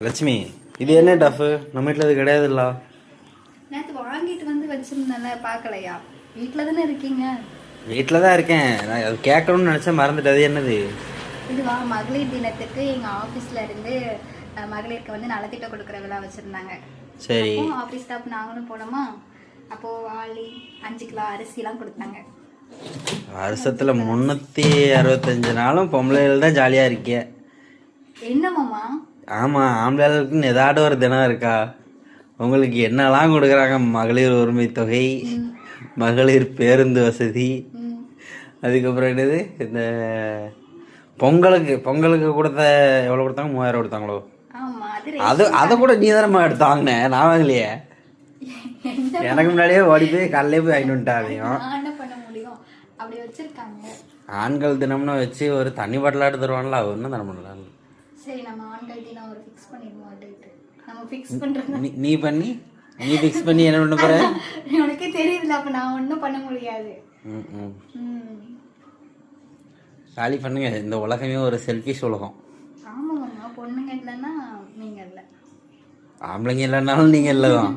லட்சுமி, இது என்ன டஃப்? நம்ம வீட்டில் இது கிடையாதுல்ல. நேற்று வாங்கிட்டு வந்து வச்சிருந்தேன்ல, பார்க்கலையா? வீட்டில் தானே இருக்கீங்க? வீட்டில் தான் இருக்கேன். நான் அது கேட்கணும்னு நினச்சேன், மறந்துட்டு. அது என்னது? இதுவா, மகளிர் தினத்துக்கு எங்கள் ஆஃபீஸில் இருந்து மகளிருக்கு வந்து நலத்திட்டம் கொடுக்குற விழா வச்சுருந்தாங்க. சரி. ஆஃபீஸ் ஸ்டாஃப் நாங்களும் போனோமா, அப்போது ஆளி 5 கிலோ அரிசிலாம் கொடுத்தாங்க. வருஷத்தில் 365 நாளும் பொம்பளைகள் தான் ஜாலியாக இருக்கிய. என்னமாம்மா? ஆமாம், ஆம்பளைகளுக்குன்னு ஏதாடு ஒரு தினம் இருக்கா? உங்களுக்கு என்னெல்லாம் கொடுக்குறாங்க? மகளிர் உரிமை தொகை, மகளிர் பேருந்து வசதி, அதுக்கப்புறம் என்னது இந்த பொங்கலுக்கு கொடுத்த எவ்வளோ கொடுத்தாங்க? 3000 கொடுத்தாங்களோ? அதை கூட நீ தானம்மா எடுத்து வாங்கினேன், நான் வாங்கலையே. எனக்கு முன்னாடியே ஓடி போய் காலையிலே போய் வாங்கிட்டு வந்துட்டாதையும். அப்படி வச்சிருக்காங்க. ஆண்கள் தினம்னு வச்சு ஒரு தண்ணி பாட்டில் எடுத்து தருவாங்களா? ஒன்றும் தர முடியல. சரி, நம்ம ஆண்கள் தினம் ஒரு ஃபிக்ஸ் பண்ணிடுவோம். நம்ம ஃபிக்ஸ் பண்ணுறது நீ ஃபிக்ஸ் பண்ணி என்ன பண்ண போற? உனக்கே தெரியுதுல, அப்போ நான் ஒன்றும் பண்ண முடியாது. காலி பண்ணுங்க. இந்த உலகமே ஒரு செல்ஃபிஷ் உலகம். ஆமாம்மா, பொண்ணுங்க இல்லைன்னா நீங்கள் இல்லை, ஆம்பளைங்க இல்லைன்னாலும் நீங்கள் இல்லை தான்.